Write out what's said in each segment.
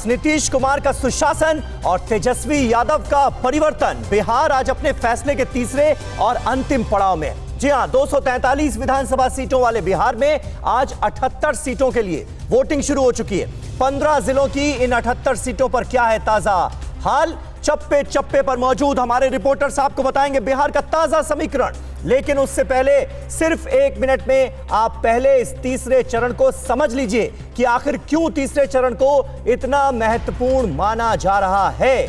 नीतीश कुमार का सुशासन और तेजस्वी यादव का परिवर्तन। बिहार आज अपने फैसले के तीसरे और अंतिम पड़ाव में। जी हां, 243 विधानसभा सीटों वाले बिहार में आज 78 सीटों के लिए वोटिंग शुरू हो चुकी है। 15 जिलों की इन 78 सीटों पर क्या है ताजा हाल, चप्पे चप्पे पर मौजूद हमारे रिपोर्टर्स आपको बताएंगे बिहार का ताजा समीकरण। लेकिन उससे पहले सिर्फ 1 मिनट में आप पहले इस तीसरे चरण को समझ लीजिए कि आखिर क्यों तीसरे चरण को इतना महत्वपूर्ण माना जा रहा है,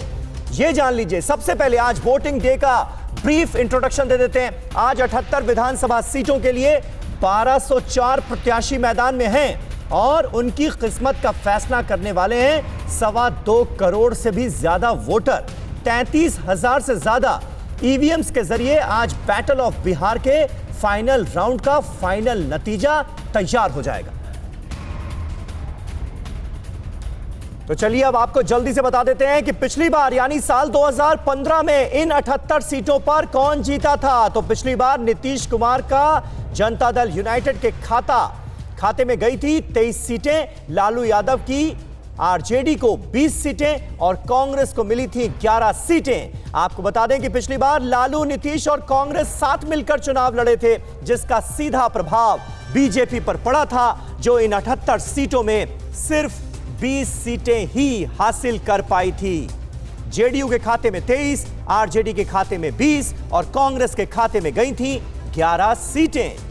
यह जान लीजिए। सबसे पहले आज वोटिंग डे का ब्रीफ इंट्रोडक्शन दे देते हैं। आज 78 विधानसभा सीटों के लिए 1204 प्रत्याशी मैदान में हैं और उनकी किस्मत का फैसला करने वाले हैं 2.25 करोड़ से भी ज्यादा वोटर। 33,000 से ज्यादा ईवीएम्स के जरिए आज बैटल ऑफ बिहार के फाइनल राउंड का फाइनल नतीजा तैयार हो जाएगा। तो चलिए अब आपको जल्दी से बता देते हैं कि पिछली बार यानी साल 2015 में इन 78 सीटों पर कौन जीता था। तो पिछली बार नीतीश कुमार का जनता दल यूनाइटेड के खाते में गई थी 23 सीटें, लालू यादव की आरजेडी को 20 सीटें और कांग्रेस को मिली थी 11 सीटें। आपको बता दें कि पिछली बार लालू, नीतीश और कांग्रेस साथ मिलकर चुनाव लड़े थे, जिसका सीधा प्रभाव बीजेपी पर पड़ा था, जो इन 78 सीटों में सिर्फ 20 सीटें ही हासिल कर पाई थी। जेडीयू के खाते में 23, आरजेडी के खाते में 20 और कांग्रेस के खाते में गई थी 11 सीटें।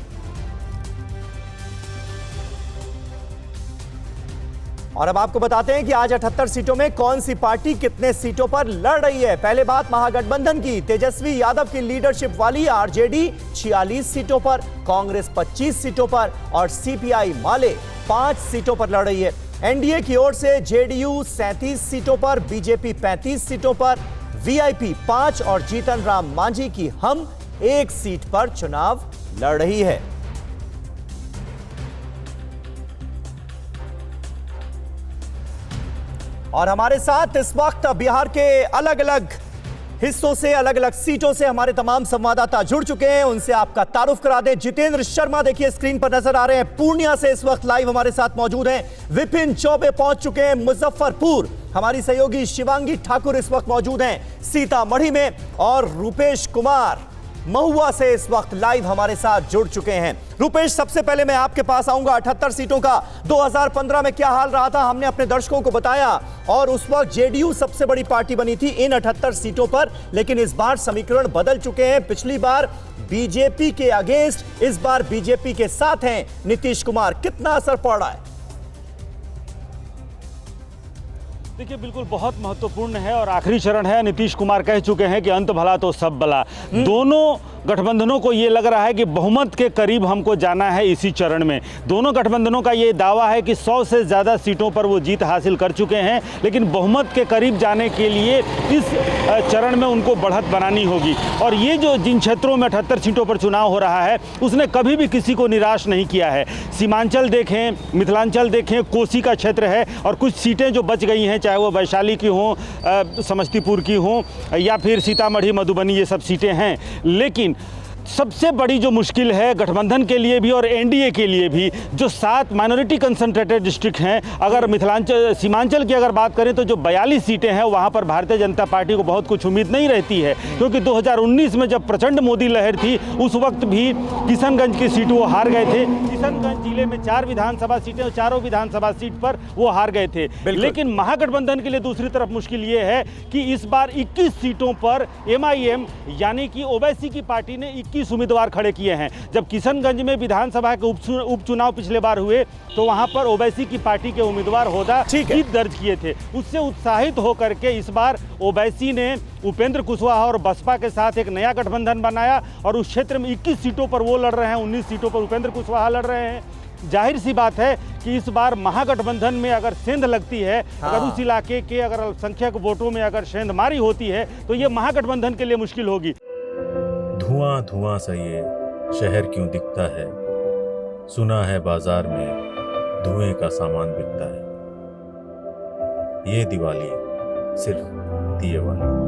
और अब आपको बताते हैं कि आज 78 सीटों में कौन सी पार्टी कितने सीटों पर लड़ रही है। पहले बात महागठबंधन की। तेजस्वी यादव की लीडरशिप वाली आरजेडी 46 सीटों पर, कांग्रेस 25 सीटों पर और सीपीआई माले 5 सीटों पर लड़ रही है। एनडीए की ओर से जेडीयू 37 सीटों पर, बीजेपी 35 सीटों पर, वीआईपी 5 और जीतन राम मांझी की हम 1 सीट पर चुनाव लड़ रही है। और हमारे साथ इस वक्त बिहार के अलग अलग हिस्सों से, अलग अलग सीटों से हमारे तमाम संवाददाता जुड़ चुके हैं। उनसे आपका तारुफ करा दें। जितेंद्र शर्मा देखिए स्क्रीन पर नजर आ रहे हैं, पूर्णिया से इस वक्त लाइव हमारे साथ मौजूद हैं। विपिन चौबे पहुंच चुके हैं मुजफ्फरपुर। हमारी सहयोगी शिवांगी ठाकुर इस वक्त मौजूद हैं सीतामढ़ी में और रूपेश कुमार महुआ से इस वक्त लाइव हमारे साथ जुड़ चुके हैं। रूपेश, सबसे पहले मैं आपके पास आऊंगा। 78 सीटों का 2015 में क्या हाल रहा था, हमने अपने दर्शकों को बताया और उस वक्त जेडीयू सबसे बड़ी पार्टी बनी थी इन 78 सीटों पर। लेकिन इस बार समीकरण बदल चुके हैं। पिछली बार बीजेपी के अगेंस्ट, इस बार बीजेपी के साथ हैं नीतीश कुमार। कितना असर पड़ रहा है? देखिए, बिल्कुल बहुत महत्वपूर्ण है और आखिरी चरण है। नीतीश कुमार कह चुके हैं कि अंत भला तो सब भला। दोनों गठबंधनों को ये लग रहा है कि बहुमत के करीब हमको जाना है इसी चरण में। दोनों गठबंधनों का ये दावा है कि 100 से ज़्यादा सीटों पर वो जीत हासिल कर चुके हैं, लेकिन बहुमत के करीब जाने के लिए इस चरण में उनको बढ़त बनानी होगी। और ये जो जिन क्षेत्रों में 78 सीटों पर चुनाव हो रहा है, उसने कभी भी किसी को निराश नहीं किया है। सीमांचल देखें, मिथिलांचल देखें, कोसी का क्षेत्र है और कुछ सीटें जो बच गई हैं, चाहे वो वैशाली की हों, समस्तीपुर की हों या फिर सीतामढ़ी, मधुबनी, ये सब सीटें हैं। लेकिन सबसे बड़ी जो मुश्किल है गठबंधन के लिए भी और एनडीए के लिए भी, जो 7 माइनॉरिटी कंसंट्रेटेड डिस्ट्रिक्ट हैं। अगर मिथिलांचल, सीमांचल की अगर बात करें तो जो 42 सीटें हैं, वहाँ पर भारतीय जनता पार्टी को बहुत कुछ उम्मीद नहीं रहती है, क्योंकि 2019 में जब प्रचंड मोदी लहर थी, उस वक्त भी किशनगंज की सीट वो हार गए थे। किशनगंज जिले में 4 विधानसभा सीटें और चारों विधानसभा सीट पर वो हार गए थे। लेकिन महागठबंधन के लिए दूसरी तरफ मुश्किल ये है कि इस बार 21 सीटों पर एमआईएम यानी कि ओवैसी की पार्टी ने 21 उम्मीदवार खड़े किए हैं। जब किशनगंज में विधानसभा के उपचुनाव पिछले बार हुए तो वहां पर ओवैसी की पार्टी के उम्मीदवार होदा जीत दर्ज किए थे। उससे उत्साहित होकर के इस बार ओवैसी ने उपेंद्र कुशवाहा और बसपा के साथ एक नया गठबंधन बनाया और उस क्षेत्र में 21 सीटों पर वो लड़ रहे हैं, 19 सीटों पर उपेंद्र कुशवाहा लड़ रहे हैं। जाहिर सी बात है कि इस बार महागठबंधन में अगर सेंध लगती है, अगर उस इलाके के अगर अल्पसंख्यक वोटों में अगर सेंधमारी होती है, तो ये महागठबंधन के लिए मुश्किल होगी। धुआं धुआं सा ये शहर क्यों दिखता है, सुना है बाजार में धुएं का सामान बिकता है। ये दिवाली सिर्फ दिए वाली।